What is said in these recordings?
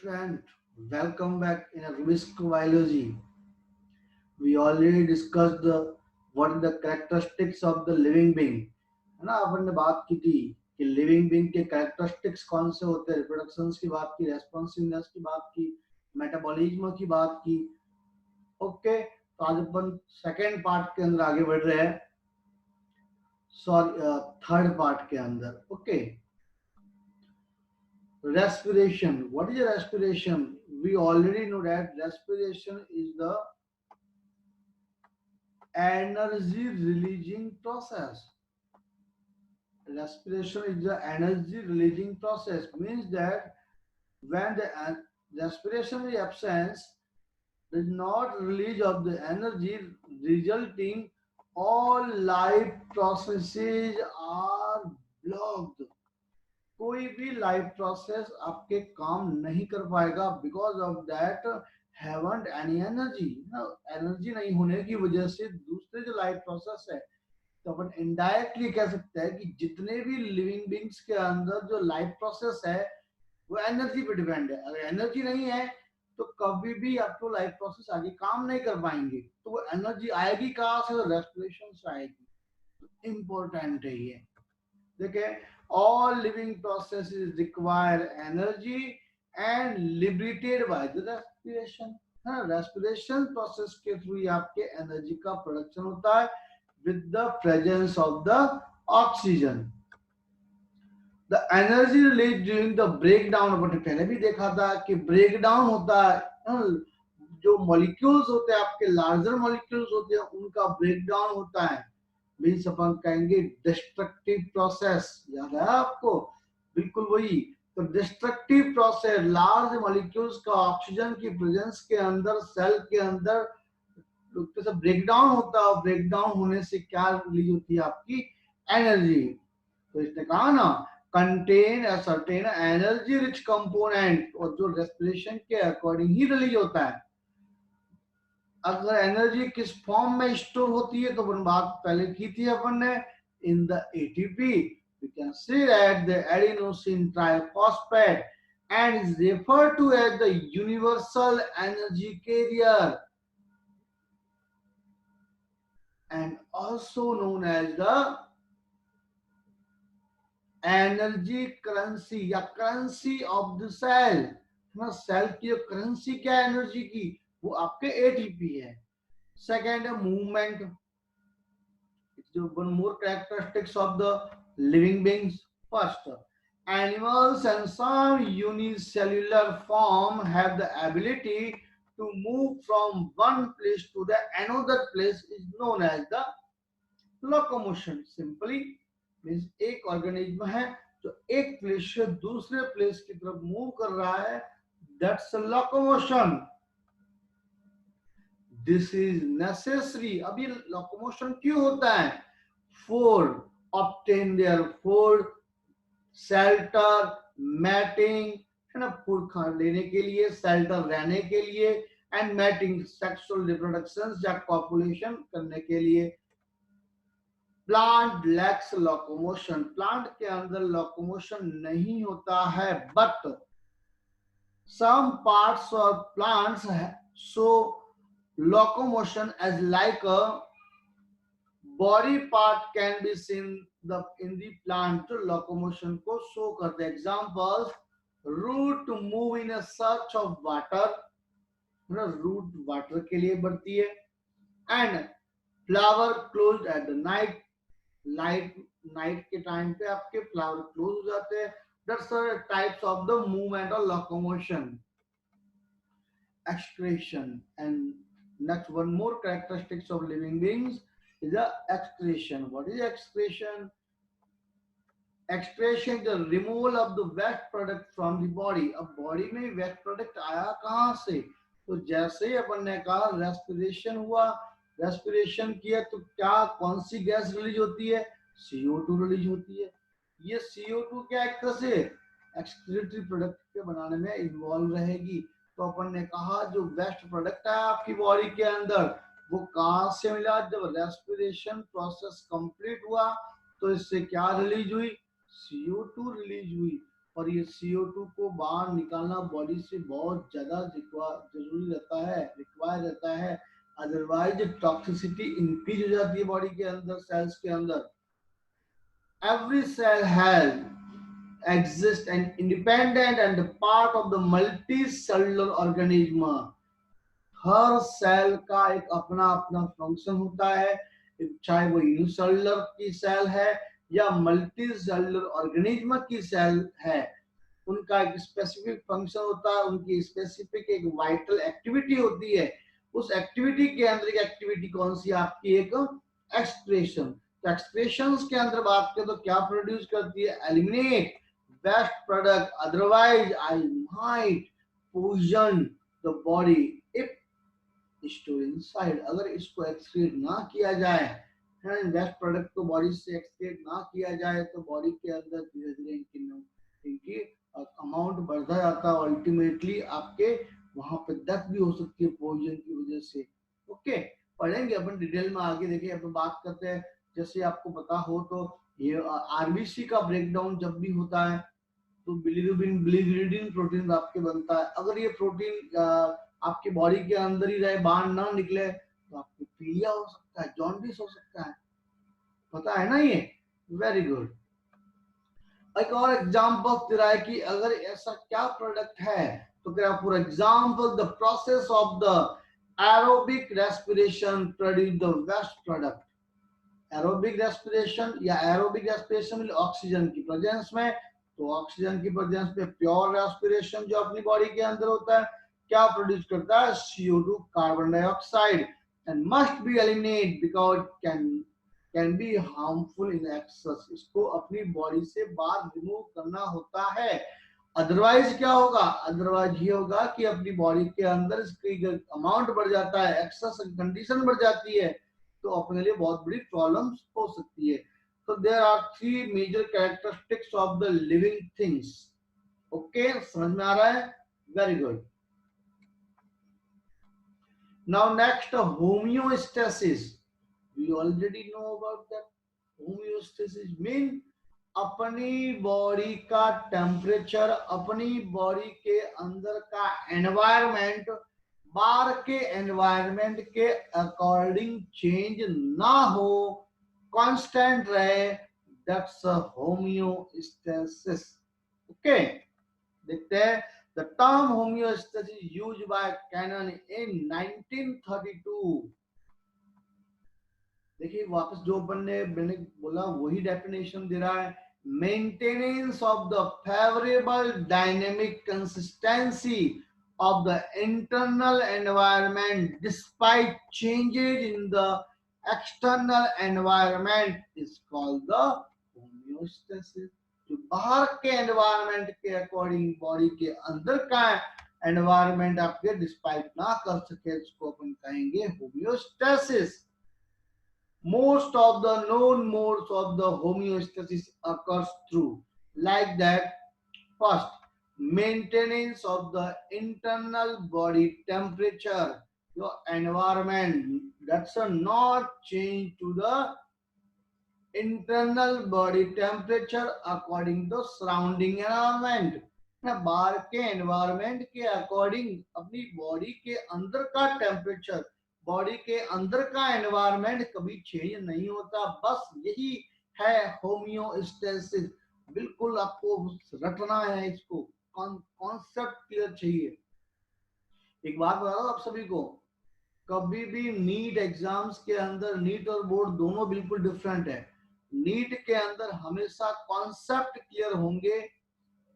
friend, welcome back in a risk biology. We already discussed the what are the characteristics of the living being. है ना, अपन ने बात की थी कि लिविंग बीइंग के कैरेक्टरिस्टिक्स कौन से होते हैं, रिप्रोडक्शंस की बात की, रेस्पॉन्सिवनेस की बात की, मेटाबॉलिज्म की बात की। ओके, तो आज अपन सेकेंड पार्ट के अंदर आगे बढ़ रहे हैं, सॉरी थर्ड पार्ट के अंदर। Okay, respiration. What is respiration? We already know that respiration is the energy releasing process. Respiration is the energy releasing process, means that when the respiration is absent, there is not release of the energy, resulting all life processes are blocked. कोई भी life process आपके काम नहीं कर पाएगा, because of that haven't any energy. Energy नहीं होने की वजह से दूसरे जो लाइफ प्रोसेस है, तो अपन इनडायरेक्टली कह सकते हैं कि जितने भी लिविंग बींग्स के अंदर जो लाइफ प्रोसेस है वो एनर्जी पे डिपेंड है। अगर एनर्जी नहीं है तो कभी भी आपको लाइफ प्रोसेस आगे काम नहीं कर पाएंगे। तो वो एनर्जी आएगी कहाँ से? तो रेस्पिरेशन से आएगी। इंपॉर्टेंट है ये। देखिए, all living processes require energy and liberated by the respiration। है, रेस्पिरेशन प्रोसेस के थ्रू ही आपके एनर्जी का प्रोडक्शन होता है with the presence of the oxygen. The energy release during the break down, अपन ने पहले भी देखा था कि ब्रेक डाउन होता है, जो मॉलिक्यूल्स होते हैं आपके लार्जर मॉलिक्यूल्स होते हैं उनका ब्रेक डाउन होता है। मीन्स अपन कहेंगे डिस्ट्रक्टिव प्रोसेस। याद है आपको? बिल्कुल वही। तो डिस्ट्रक्टिव प्रोसेस, लार्ज मॉलिक्यूल्स का ऑक्सीजन की प्रेजेंस के अंदर सेल के अंदर ब्रेक डाउन होता है, और ब्रेक डाउन होने से क्या रिलीज होती है? आपकी एनर्जी। तो इसने कहा ना, contain a certain energy rich component, और जो रेस्पिरेशन के अकॉर्डिंग ही रिलीज होता है। अगर एनर्जी किस फॉर्म में स्टोर होती है तो अपन बात पहले की थी अपन ने, in the ATP. We can see that the adenosine triphosphate and is referred to as the universal energy carrier and also known as the energy currency या currency of the cell. Cell की currency क्या है energy की? वो आपके ATP है। Second है movement. One more characteristics of the living beings. First, animals and some unicellular form have the ability to move from one place to the another place is known as the locomotion. Simply means एक organism है जो एक place से दूसरे place की तरफ move कर रहा है, that's a locomotion. This is necessary. अब ये लोकोमोशन क्यों होता है? For obtain their food, shelter, mating, है ना, फूड खा लेने के लिए, शेल्टर रहने के लिए, एंड मैटिंग सेक्सुअल रिप्रोडक्शन या कॉपुलेशन करने के लिए। Plant lakhs locomotion. प्लांट के अंदर लोकोमोशन नहीं होता है, but some parts of plants show locomotion as like a body part can be seen in the plant। तो locomotion को show करते हैं। Examples, root to move in a search of water, root water के लिए बढ़ती है, and flower closed at the night, night के time पे आपके flower close हो जाते हैं। That's the types of the movement or locomotion। Excretion, and next one more characteristics of living beings is the excretion। What is excretion? Excretion is the removal of the waste product from the body। अब body में waste product आया कहाँ से? तो जैसे ही अपन ने कहा respiration हुआ, रेस्पिरेशन किया तो क्या कौन सी गैस रिलीज होती है? CO2 रिलीज होती है। ये CO2 क्या एक तरह से एक्सक्रीटरी प्रोडक्ट के बनाने में इन्वॉल्व रहेगी। तो अपन ने कहा जो वेस्ट प्रोडक्ट है आपकी बॉडी के अंदर वो कहाँ से मिला? जब रेस्पिरेशन प्रोसेस कंप्लीट हुआ तो इससे क्या रिलीज हुई? CO2 रिलीज हुई। और ये CO2 को बाहर निकालना बॉडी से बहुत ज्यादा जरूरी रहता है, रिक्वायर रहता है, अदरवाइज टॉक्सिसिटी इंक्रीज हो जाती है बॉडी के अंदर, सेल्स के अंदर। Every cell has exist and independent and part of the multicellular organism। हर सेल का एक अपना अपना फंक्शन होता है, चाहे वो यूनिसेलुलर की सेल है या मल्टी सेलुलर ऑर्गेनिज्म की सेल है, उनका एक स्पेसिफिक फंक्शन होता है, उनकी स्पेसिफिक एक वाइटल एक्टिविटी होती है। उस एक्टिविटी के अंदर एक एक्टिविटी कौन सी, आपकी एक एक्सक्रेशन। तो एक्सक्रेशंस के अंदर बात करें तो क्या प्रोड्यूस करती है, eliminate waste product, otherwise I might poison the body if store inside. अगर इसको एक्सक्रीट ना किया जाए, वेस्ट प्रोडक्ट को बॉडी से एक्सक्रीट ना किया जाए, तो बॉडी के अंदर धीरे धीरे इनकी अमाउंट बढ़ता जाता है, अल्टीमेटली आपके वहां पे डेथ भी हो सकती है पॉइजन की वजह से। ओके, पढ़ेंगे अपन डिटेल में आगे, देखिए अपन बात करते हैं। जैसे आपको पता हो तो ये आरबीसी का ब्रेकडाउन जब भी होता है तो बिलिरुबिन बिलिरुबिन प्रोटीन आपके बनता है। अगर ये प्रोटीन आपकी बॉडी के अंदर ही रहे, बाहर ना निकले, तो आपको पीलिया हो सकता है, जॉन्डिस हो सकता है, पता है ना ये। Very good. एक और एग्जांपल तेरा है कि अगर ऐसा क्या प्रोडक्ट है, तो क्या for example the process of the aerobic respiration produce the waste product. Aerobic respiration या एरोबिक रेस्पिरेशन ऑक्सीजन की प्रेजेंस में, तो ऑक्सीजन की प्रेजेंस में प्योर रेस्पिरेशन जो अपनी बॉडी के अंदर होता है क्या प्रोड्यूस करता है, CO2 carbon dioxide, and must be eliminate because can be harmful in excess. इसको अपनी बॉडी से बाहर रिमूव करना होता है। अदरवाइज क्या होगा, अदरवाइज ये होगा कि अपनी बॉडी के अंदर इसकी अमाउंट बढ़ जाता है, एक्सेस कंडीशन बढ़ जाती है, तो अपने लिए बहुत बड़ी प्रॉब्लम्स हो सकती है। तो there are 3 major characteristics of the living things. Okay, समझ में आ रहा है, very good. Now next, homeostasis. We already know about that. Homeostasis mean अपनी बॉडी का टेम्परेचर, अपनी बॉडी के अंदर का एनवायरमेंट बाहर के एनवायरमेंट के अकॉर्डिंग चेंज ना हो, कांस्टेंट रहे, दैट्स होम्योस्टेसिस। ओके, देखते हैं। The term homeostasis used by Cannon in 1932। देखिए वापस जो अपन ने मैंने बोला वही डेफिनेशन दे रहा है, maintenance of the favourable dynamic consistency of the internal environment despite changes in the external environment is called the homeostasis। जो बाहर के एनवायरमेंट के अकॉर्डिंग बॉडी के अंदर का एनवायरमेंट आपके डिस्पाइट ना कर सके, इसको अपन कहेंगे homeostasis. Most of the known modes of the homeostasis occurs through like that. First, maintenance of the internal body temperature, your environment, that's a not change to the internal body temperature according to surrounding environment। ना बाहर के environment के according अपनी body के अंदर का temperature, body के अंदर का एनवायरमेंट कभी चेंज नहीं होता, बस यही है होम्योस्टेसिस। बिल्कुल आपको रटना है इसको, कॉन्सेप्ट क्लियर चाहिए। एक बात बता दो आप सभी को, कभी भी नीट एग्जाम्स के अंदर, नीट और बोर्ड दोनों बिल्कुल डिफरेंट है। नीट के अंदर हमेशा कॉन्सेप्ट क्लियर होंगे,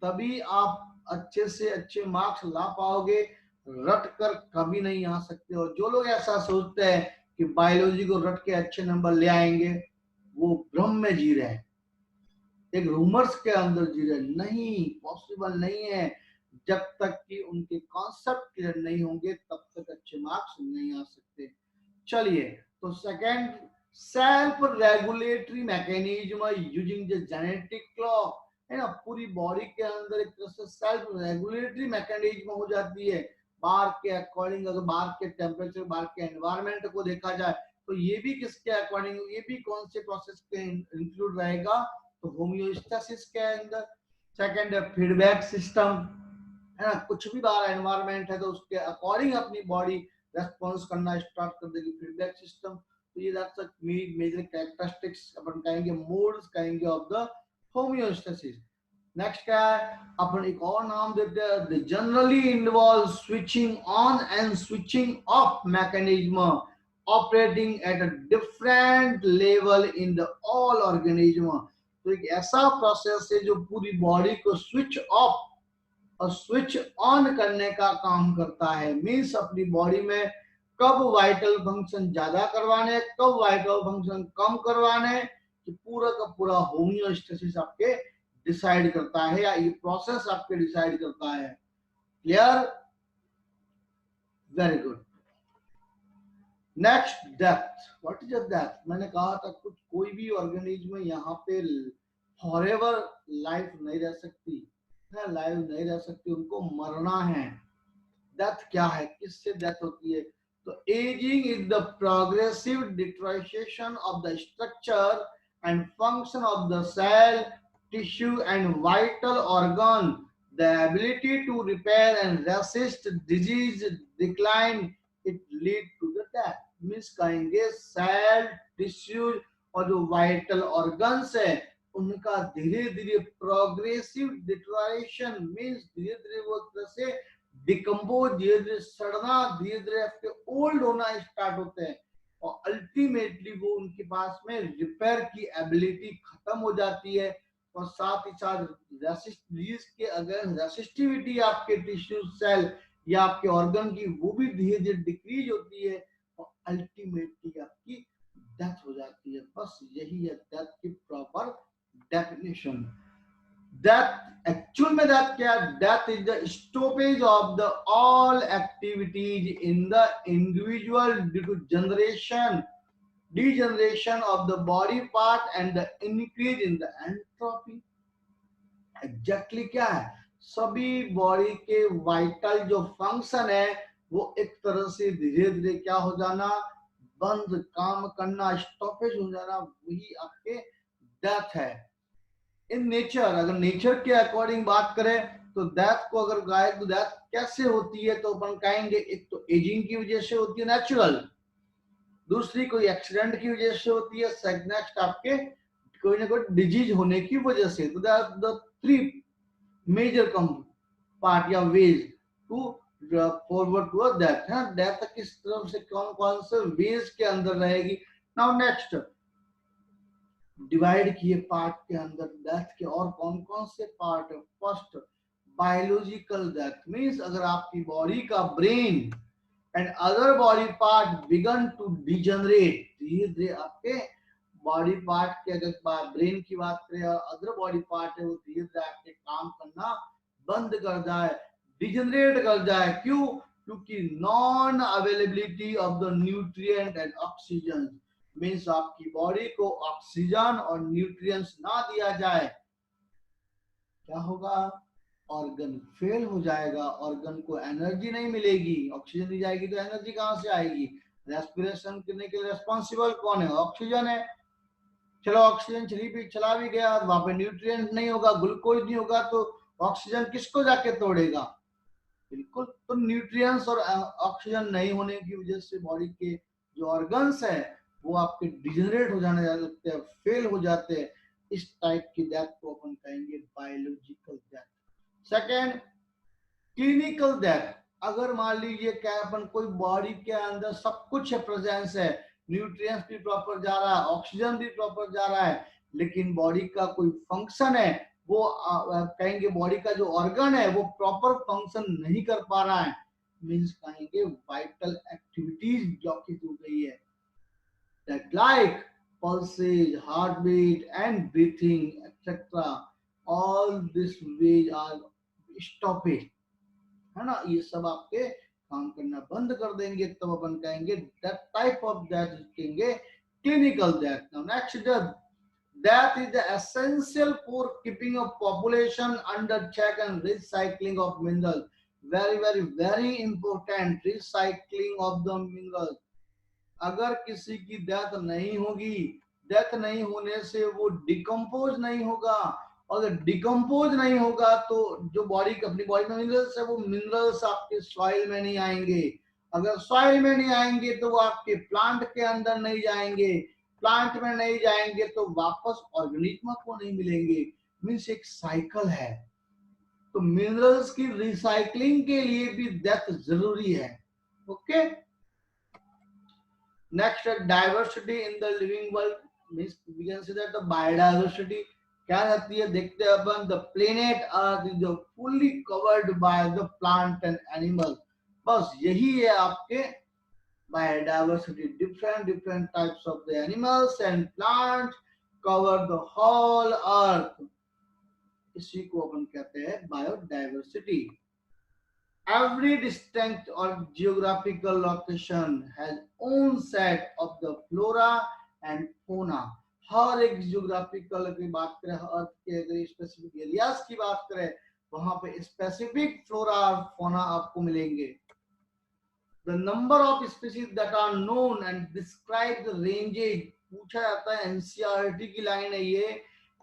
तभी आप अच्छे से अच्छे मार्क्स ला पाओगे, रट कर कभी नहीं आ सकते। और जो लोग ऐसा सोचते हैं कि बायोलॉजी को रट के अच्छे नंबर ले आएंगे, वो भ्रम में जी रहे हैं, एक रूमर्स के अंदर जी रहे। नहीं, पॉसिबल नहीं है। जब तक कि उनके कॉन्सेप्ट क्लियर नहीं होंगे तब तक अच्छे मार्क्स नहीं आ सकते। चलिए, तो second, self regulatory mechanism using the genetic clock, है ना। पूरी बॉडी के अंदर एक तरह से सेल्फ रेगुलेटरी मैकेनिज्म हो जाती है बाहर के अकॉर्डिंग। अगर बाहर के टेम्परेचर, बाहर के एनवायरमेंट को देखा जाए तो ये भी किसके अकॉर्डिंग, ये भी कौन से प्रोसेस के इंक्लूड रहेगा, तो होम्योस्टेसिस के अंदर। सेकंड है फीडबैक सिस्टम, है ना, कुछ भी बाहर एनवायरमेंट है तो उसके अकॉर्डिंग अपनी बॉडी रेस्पॉन्स करना स्टार्ट कर देगी, फीडबैक सिस्टम। तो ये दैट्स मेजर कैरेक्टरिस्टिक्स अपन कहेंगे, मोड्स कहेंगे ऑफ द होम्योस्टेसिस। नेक्स्ट क्या है, अपन एक और नाम देते हैं, the generally involve switching on and switching off mechanism operating at a different level in the all organism. तो एक ऐसा प्रोसेस है जो पूरी बॉडी को स्विच ऑफ और स्विच ऑन करने का काम करता है। मीन्स अपनी बॉडी में कब वाइटल फंक्शन ज्यादा करवाने, कब वाइटल फंक्शन कम करवाने, कि पूरा का पूरा होम्योस्टेसिस आपके डिसाइड करता है, या ये प्रोसेस आपके डिसाइड करता है। Clear, very good. Next, death. What is death? मैंने कहा था कुछ कोई भी ऑर्गेनिज्म यहाँ पे फॉरएवर लाइफ नहीं रह सकती, लाइव नहीं रह सकती, उनको मरना है। डेथ क्या है, किससे डेथ होती है? तो ageing is the progressive deterioration of the structure and function of the cell, tissue and vital organ, the ability to repair and resist disease decline, it lead to the death. Means कहेंगे cell, tissue और जो vital organs है उनका धीरे धीरे progressive डिट्राइशन, means धीरे धीरे वो तरह से डिकम्पोज, धीरे धीरे सड़ना, धीरे धीरे आपके ओल्ड होना स्टार्ट होते हैं, और अल्टीमेटली वो उनके पास में रिपेयर की एबिलिटी खत्म हो जाती है, और साथ ही साथ के अगर रेसिस्टिविटी आपके टिश्यू सेल या आपके ऑर्गन की वो भी धीरे धीरे डिक्रीज होती है, और अल्टीमेटली आपकी डेथ हो जाती है। बस यही है डेथ की प्रॉपर डेफिनेशन। डेथ एक्चुअल में डेथ क्या है? Death is the stoppage of the all activities in the individual due to generation, degeneration of the body part and the increase in the entropy। Exactly क्या है? सभी body के vital जो function है वो एक तरह से धीरे धीरे क्या हो जाना, बंद काम करना, स्टॉपेज हो जाना, वही आपके डेथ है। इन नेचर, अगर नेचर के अकॉर्डिंग बात करें तो डेथ को अगर गाय तो डेथ कैसे होती है, तो अपन कहेंगे एक तो एजिंग की वजह से होती है नेचुरल, दूसरी कोई एक्सीडेंट की वजह से होती है, नेक्स्ट आपके कोई ना कोई डिजीज होने की वजह से। तो द थ्री मेजर पार्ट या ways to forward to death है। डेथ किस तरफ से कौन कौन से वेज के अंदर रहेगी। नाउ नेक्स्ट डिवाइड किए पार्ट के अंदर डेथ के, और कौन कौन से पार्ट है। फर्स्ट, बायोलॉजिकल डेथ, मीन्स अगर आपकी बॉडी का brain and other body part began to degenerate, धीरे धीरे आपके बॉडी पार्ट के, अगर ब्रेन की बात करें और अदर बॉडी पार्ट है वो धीरे धीरे आपके काम करना बंद कर जाए, डिजनरेट कर जाए। क्यों? क्योंकि non availability of the nutrient and oxygen, means आपकी बॉडी को ऑक्सीजन और न्यूट्रिएंट्स ना दिया जाए, क्या होगा? ऑर्गन फेल हो जाएगा, ऑर्गन को एनर्जी नहीं मिलेगी, ऑक्सीजन दी जाएगी तो एनर्जी कहां से आएगी? रेस्पिरेशन करने के लिए रेस्पॉन्सिबल कौन है? ऑक्सीजन है। चलो ऑक्सीजन चला भी गया, वहां पे न्यूट्रिएंट नहीं होगा, ग्लूकोज नहीं होगा, तो ऑक्सीजन किसको जाके तोड़ेगा? बिल्कुल। तो न्यूट्रिएंट्स और ऑक्सीजन नहीं होने की वजह से बॉडी के जो ऑर्गन्स है वो आपके डिजनरेट हो जाने लगते हैं, फेल हो जाते हैं। इस टाइप की डेथ को अपन कहेंगे biological death. Second, clinical death. अगर मान लीजिए क्या अपन कोई बॉडी के अंदर सब कुछ है, प्रेजेंस है, न्यूट्रिएंट्स भी प्रॉपर जा रहा है, ऑक्सीजन भी प्रॉपर जा रहा है, लेकिन बॉडी का कोई फंक्शन है वो कहेंगे बॉडी का जो ऑर्गन है वो प्रॉपर फंक्शन नहीं कर पा रहा है, मींस कहेंगे वाइटल एक्टिविटीज ब्लॉकेज हो गई है। That like pulses, heartbeat and breathing etc, all this ways are stoppage, है ना, ये सब आपके काम करना बंद कर देंगे, तब अपन कहेंगे दैट टाइप ऑफ डेथ कहेंगे clinical death. Now next, death is essential for keeping a population under check and recycling of minerals, very important, recycling of the minerals। अगर किसी की डेथ नहीं होगी, डेथ नहीं होने से वो डिकम्पोज नहीं होगा, और डिकम्पोज नहीं होगा तो जो बॉडी अपनी बॉडी में मिनरल्स है वो मिनरल्स आपके सॉइल में नहीं आएंगे। अगर सॉइल में नहीं आएंगे तो वो आपके प्लांट के अंदर नहीं जाएंगे, प्लांट में नहीं जाएंगे तो वापस ऑर्गेनिज्म को नहीं मिलेंगे। मीन्स एक साइकिल है। तो मिनरल्स की रिसाइकलिंग के लिए भी डेथ जरूरी है। Okay, next diversity in the living world, means we can say that the biodiversity क्या रहती है, देखते हैं अपन। The planet earth is fully covered by the plant and animal. बस यही है आपके biodiversity, different different types of the animals and plants cover the whole earth. इसी को अपन कहते हैं biodiversity. Every distinct or geographical location has own set of the flora and fauna। हर एक जियोग्राफिकल की बात करें, अर्थ के अगर स्पेसिफिक एरियाज की बात करें, वहां पे स्पेसिफिक फ्लोरा और फौना आपको मिलेंगे। The number of species that are known and describe the ranges, पूछा जाता है, एनसीईआरटी की लाइन है ये,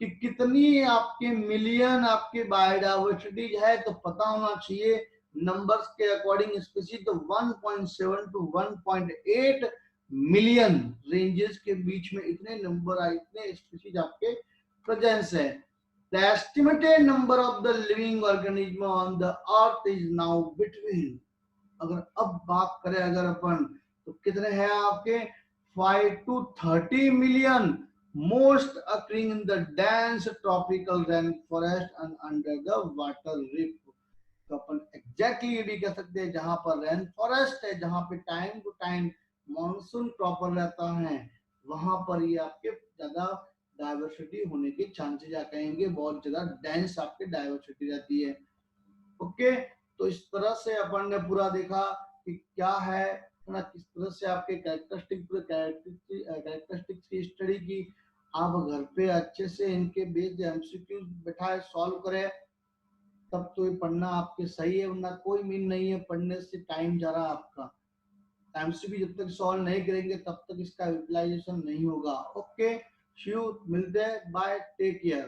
कि कितनी आपके मिलियन आपके बायोडाइवर्सिटीज है, तो पता होना चाहिए नंबर्स के अकॉर्डिंग स्पीशीज तो 1.7 to 1.8 मिलियन रेंजेस के बीच में इतने नंबर आए, इतने स्पीशीज आपके प्रेजेंस है। The estimated number of the living organism on the earth is now between, अगर अब बात करें अगर अपन, तो कितने हैं आपके 5 to 30 million, most occurring in the dense tropical rain forest and under the water reef. तो अपन एग्जैक्टली ये भी कह सकते हैं जहां पर रेन फॉरेस्ट है, जहां पे time to time monsoon proper रहता है, वहां पर ये आपके ज्यादा डाइवर्सिटी होने के चांसेस आ कहेंगे, बहुत ज्यादा डेंस आपके डाइवर्सिटी रहती है। ओके, तो इस तरह से अपन ने पूरा देखा कि क्या है ना, किस तरह से आपके कैरेक्टरिस्टिक्स की स्टडी की। आप घर पे अच्छे से इनके बेस्ड एमसीक्यू बैठाए सॉल्व करें, तब तो ये पढ़ना आपके सही है, वरना कोई मीन नहीं है पढ़ने से टाइम जा रहा आपका। एमसीक्यू जब तक सॉल्व नहीं करेंगे तब तक इसका यूटिलाइजेशन नहीं होगा। ओके, मिलते हैं, बाय, टेक केयर।